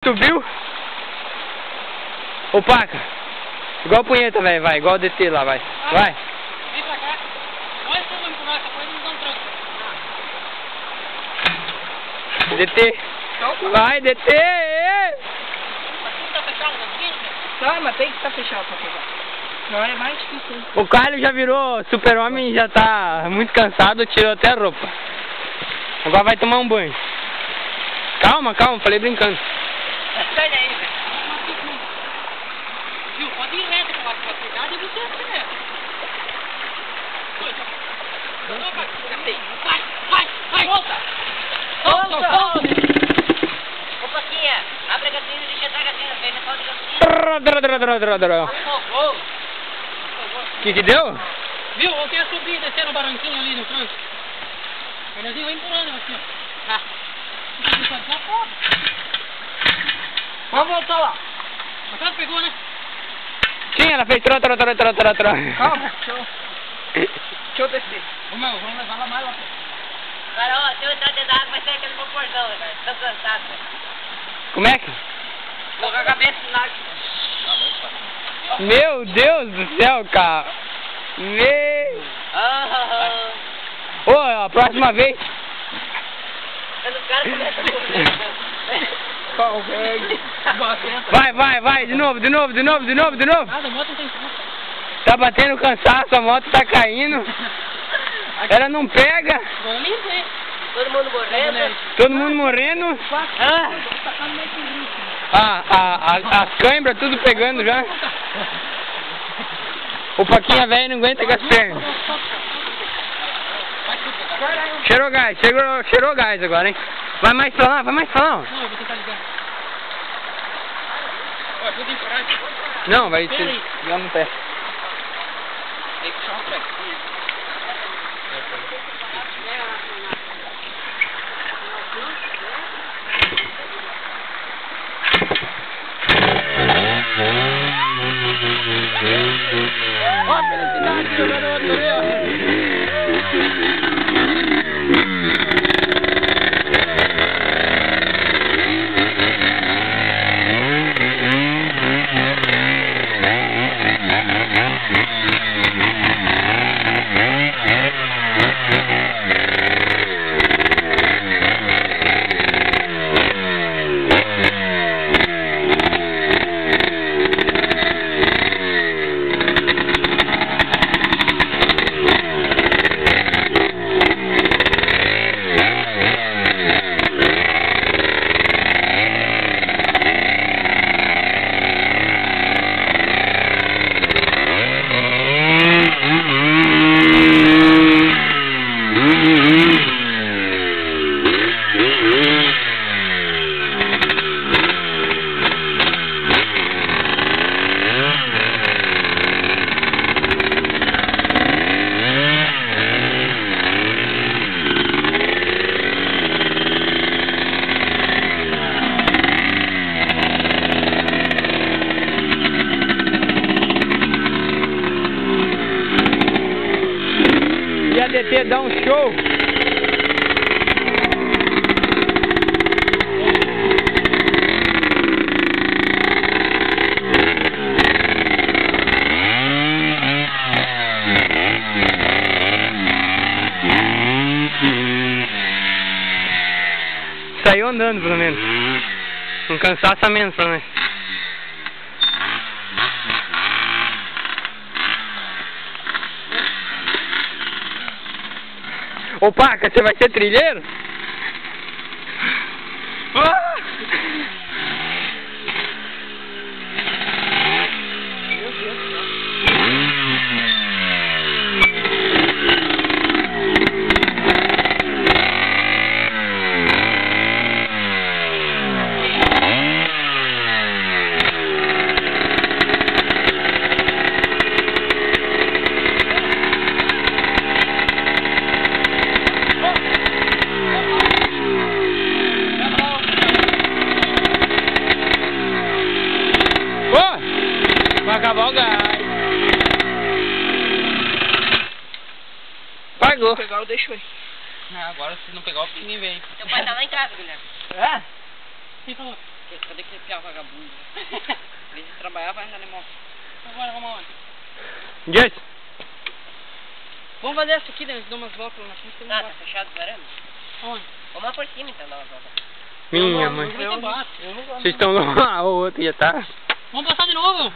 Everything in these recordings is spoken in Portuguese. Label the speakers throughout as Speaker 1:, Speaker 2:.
Speaker 1: Tu viu? Ô Paca, igual a punheta, velho, vai, igual o DT lá, vai. Vai.
Speaker 2: Vem pra cá. Olha esse homem com essa coisa, não dá um tranco.
Speaker 1: DT. Vai, DT!
Speaker 2: Aqui não tá fechado, não?
Speaker 3: Tá, mas tem que estar fechado pra pegar. Não é mais difícil.
Speaker 1: O Carlos já virou super-homem, já tá muito cansado, tirou até a roupa. Agora vai tomar um banho. Calma, calma, falei brincando.
Speaker 2: Sai daí, velho. Viu? Pode ir reto com a cuidado e você acelera. Vai, volta! Volta!
Speaker 4: Ô Paquinha, abre a gasolina e deixa entrar a gasolina, vem na falta de gasolina.
Speaker 1: Que deu?
Speaker 2: Viu? Ontem eu subi e descer no barranquinho ali no canto. Aí nós íamos empurrando assim, ó.
Speaker 3: Vamos voltar lá.
Speaker 2: A casa pegou, né?
Speaker 1: Sim, ela fez tro.
Speaker 3: Calma, deixa eu descer.
Speaker 2: Ô meu, vamos levar ela mais lá.
Speaker 4: Cara, ó, se eu entrar dentro da água vai sair aquele meu cordão, velho. Tô cansado, velho.
Speaker 1: Como é que?
Speaker 4: Tô com a cabeça na água.
Speaker 1: Meu Deus do céu, cara. Meu... Ô, a próxima vez...
Speaker 4: Mas o cara começa a correr.
Speaker 3: Pau, velho.
Speaker 1: Vai, de novo.
Speaker 2: Nada, a moto não tem como.
Speaker 1: Tá batendo cansaço, a moto tá caindo. Ela não pega.
Speaker 2: Agora eu limpei.
Speaker 4: Todo mundo morrendo.
Speaker 1: Todo mundo morrendo. As câimbras tudo pegando já. O Paquinha velho não aguenta com as pernas. Cheirou gás agora, hein? Vai mais pra lá.
Speaker 2: Não, eu vou tentar ligar. Ó, vou encorar aqui.
Speaker 1: Não, vai ser ligar no pé.
Speaker 2: Tem que puxar um pé.
Speaker 3: Ó a velocidade do garoto ali, ó.
Speaker 1: E a DT dá um show. Saiu andando, pelo menos. Um cansaço a menos, pelo menos. Ô Paca, você vai ser trilheiro? Ah! Vai acabar o gás. Pagou.
Speaker 3: Se pegar, eu deixo aí.
Speaker 2: Não, agora se não pegar o ninguém vem.
Speaker 4: Teu pai tá lá em casa, Guilherme.
Speaker 3: É?
Speaker 2: Quem falou?
Speaker 4: Cadê aquele piá vagabundo? Em vez de trabalhar, vai andar de moto.
Speaker 2: Agora, vamos aonde?
Speaker 1: Yes.
Speaker 2: Vamos fazer essa aqui, né? Dá umas voltas lá na frente. Tem
Speaker 4: Ah, tá fechado o varanda?
Speaker 2: Onde?
Speaker 4: Vamos lá por cima então, dar uma volta.
Speaker 1: Minha mãe.
Speaker 2: Eu não gosto.
Speaker 1: Vocês estão lá, o outro já tá.
Speaker 2: Vamos passar de novo.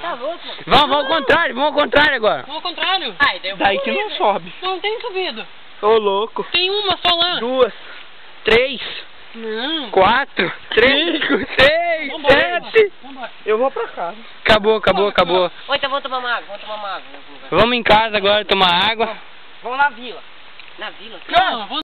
Speaker 4: Tá louco?
Speaker 1: Vamos ao contrário agora.
Speaker 2: Vamos ao contrário.
Speaker 4: Ai, daí
Speaker 3: que não sobe.
Speaker 2: Não tem subida.
Speaker 3: Ô, louco.
Speaker 2: Tem uma só lá.
Speaker 1: 2, 3,
Speaker 2: Não.
Speaker 1: 4, 5, 6,
Speaker 2: Vambora.
Speaker 1: 7.
Speaker 2: Vambora.
Speaker 3: Eu vou pra casa.
Speaker 1: Acabou.
Speaker 4: Ô, então vamos tomar uma água,
Speaker 1: Vamos em casa agora tomar água.
Speaker 4: Vamos na vila. Na vila?
Speaker 2: Não, vamos